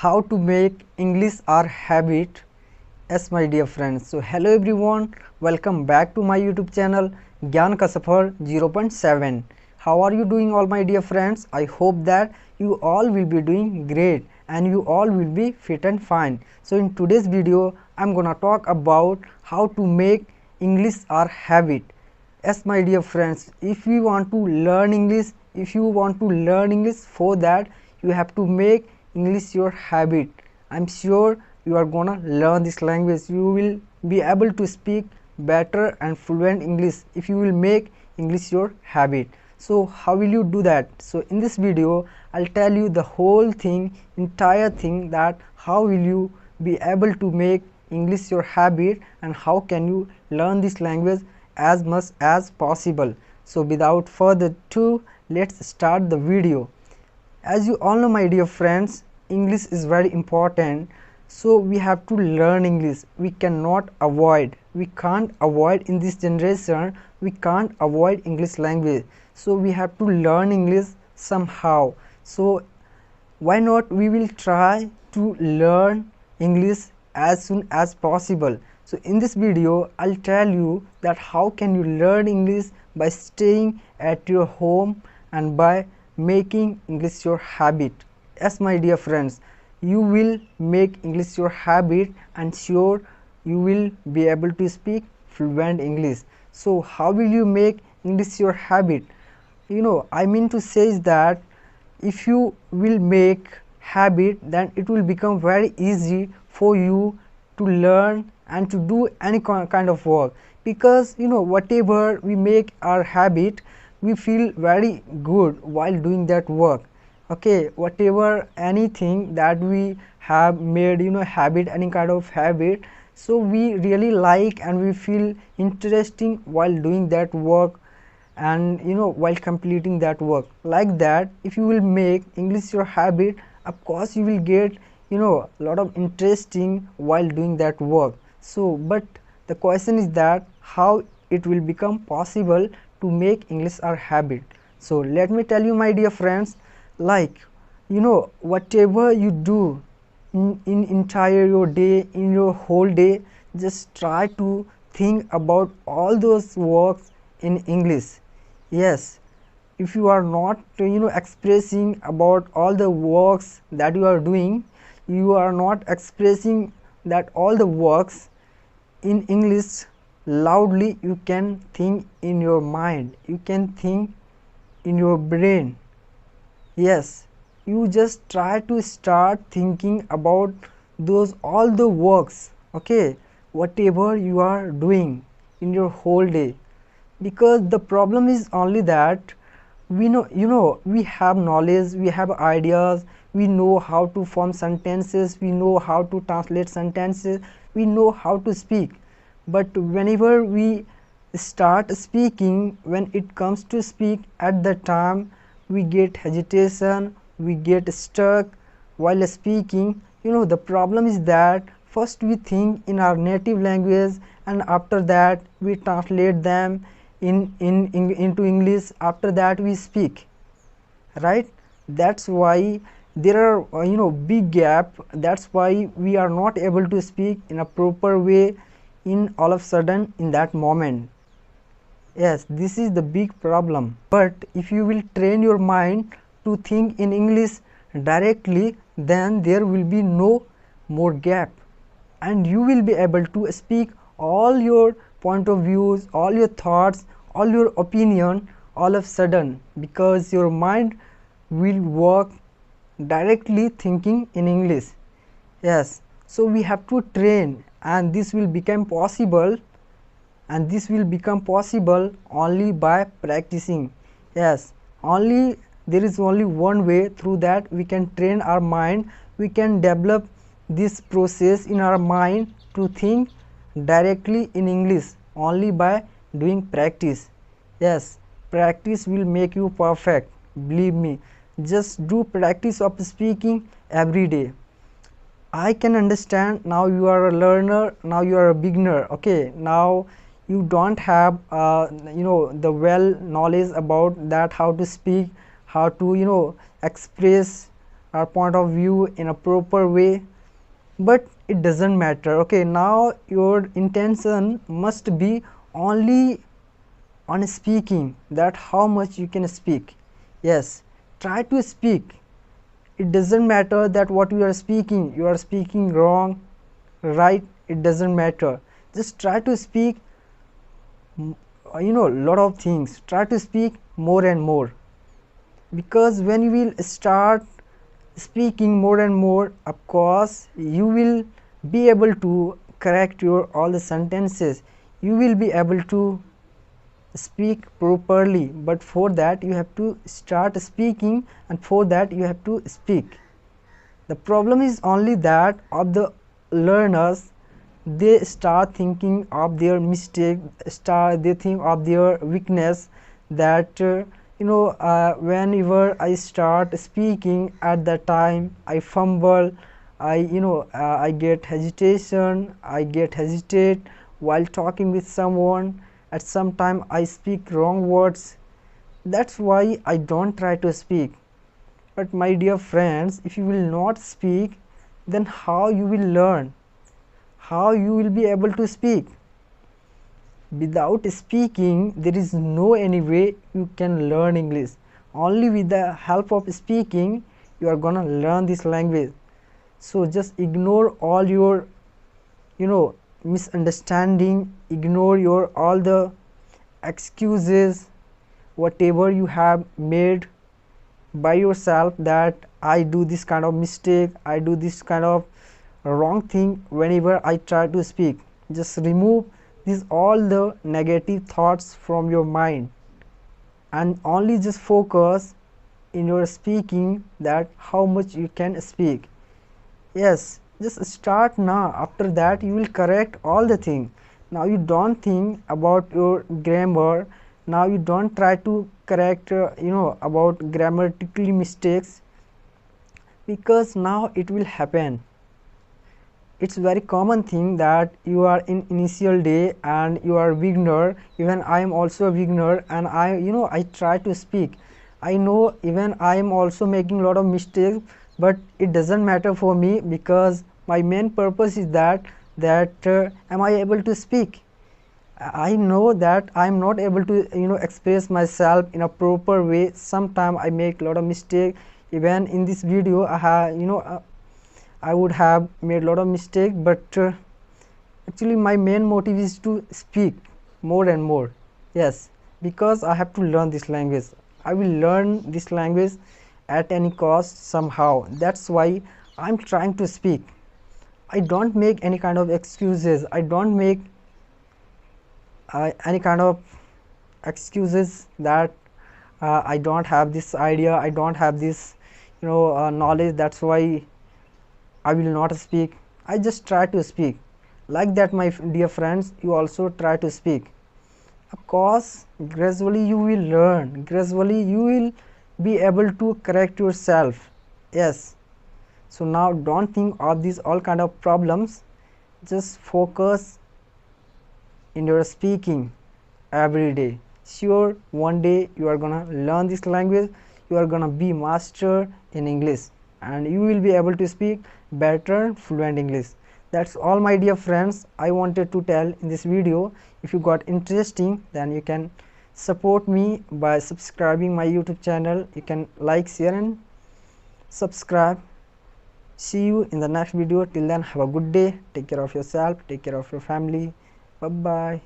how to make English our habit. Yes, my dear friends. So hello everyone, welcome back to my YouTube channel Gyan Ka Safar 0.7. How are you doing all my dear friends? I hope that you all will be doing great and you all will be fit and fine. So in today's video I'm gonna talk about how to make English our habit. Yes, my dear friends, if you want to learn English, for that you have to make English your habit. I'm sure you are gonna learn this language. You will be able to speak better and fluent English if you will make English your habit. So how will you do that? So in this video I'll tell you the whole thing, entire thing, that how will you be able to make English your habit and how can you learn this language as much as possible. So without further ado, let's start the video. As you all know my dear friends, English is very important, so we have to learn English. We can't avoid in this generation, we can't avoid English language. So we have to learn English somehow. So why not we will try to learn English as soon as possible. So in this video I'll tell you that how can you learn English by staying at your home and by making English your habit. Yes, my dear friends, you will make English your habit and sure you will be able to speak fluent English. So how will you make English your habit? I mean to say is that if you will make habit, then it will become very easy for you to learn and to do any kind of work, because whatever we make our habit, we feel very good while doing that work. Okay, whatever anything that we have made habit, any kind of habit, so we really like and we feel interesting while doing that work and while completing that work. Like that, if you will make English your habit, of course you will get a lot of interesting while doing that work. So but the question is that how it will become possible to make English our habit. So let me tell you my dear friends, like whatever you do in entire your day, in your whole day, just try to think about all those works in English. Yes, if you are not expressing about all the works that you are doing, you are not expressing that all the works in English loudly, you can think in your mind, you can think in your brain. Yes, you just try to start thinking about those all the works, okay, whatever you are doing in your whole day. Because the problem is only that we know we have knowledge, we have ideas, we know how to form sentences, we know how to translate sentences, we know how to speak, but whenever we start speaking, when it comes to speak, at the time we get hesitation, we get stuck while speaking. The problem is that first we think in our native language and after that we translate them into English, after that we speak, right? That's why there are big gap. That's why we are not able to speak in a proper way in all of a sudden in that moment. Yes, this is the big problem. But if you will train your mind to think in English directly, then there will be no more gap and you will be able to speak all your point of views, all your thoughts, all your opinion all of a sudden, because your mind will work directly thinking in English. Yes, so we have to train, and this will become possible, only by practicing. Yes, there is only one way through that we can train our mind, we can develop this process in our mind to think directly in English, only by doing practice. Yes, practice will make you perfect, believe me. Just do practice of speaking every day. I can understand now you are a learner, now you are a beginner. Okay, now you don't have the well knowledge about that, how to speak, how to express our point of view in a proper way, but it doesn't matter. Okay, now your intention must be only on speaking, that how much you can speak. Yes, try to speak. It doesn't matter that what you are speaking wrong, right, it doesn't matter. Just try to speak, lot of things. Try to speak more and more, because when you will start speaking more and more, of course you will be able to correct your all the sentences, you will be able to speak properly. But for that you have to start speaking, and for that you have to speak. The problem is only that of the learners, they start thinking of their mistake, they think of their weakness, that whenever I start speaking, at that time I fumble, I get hesitation, I get hesitate while talking with someone. At some time I speak wrong words, that's why I don't try to speak. But my dear friends, if you will not speak, then how you will learn? How you will be able to speak? Without speaking, there is no any way you can learn English. Only with the help of speaking, you are gonna learn this language. So just ignore all your, misunderstanding, ignore your all the excuses, whatever you have made by yourself, that I do this kind of mistake, I do this kind of wrong thing whenever I try to speak. Just remove these all the negative thoughts from your mind, and only just focus in your speaking, that how much you can speak. Yes, just start now. After that you will correct all the thing. Now you don't think about your grammar, now you don't try to correct about grammatically mistakes, because now it will happen. It's very common thing that you are in initial day and you are beginner. Even I am also a beginner, and I try to speak. I know even I am also making a lot of mistakes, but it doesn't matter for me, because my main purpose is that am I able to speak? I know that I am not able to express myself in a proper way. Sometimes I make a lot of mistake. Even in this video I have I would have made a lot of mistake, but actually my main motive is to speak more and more. Yes, because I have to learn this language. I will learn this language at any cost somehow. That's why I'm trying to speak. I don't make any kind of excuses. I don't make any kind of excuses that I don't have this idea, I don't have this knowledge, that's why I will not speak. I just try to speak. Like that, my dear friends, you also try to speak. Of course, gradually you will learn, gradually you will be able to correct yourself. Yes, so now don't think of these all kind of problems, just focus in your speaking every day. Sure, one day you are gonna learn this language, you are gonna be master in English, and you will be able to speak better fluent English. That's all, my dear friends, I wanted to tell in this video. If you got interesting, then you can support me by subscribing my YouTube channel. You can like, share and subscribe. See you in the next video. Till then, have a good day, take care of yourself, take care of your family. Bye bye.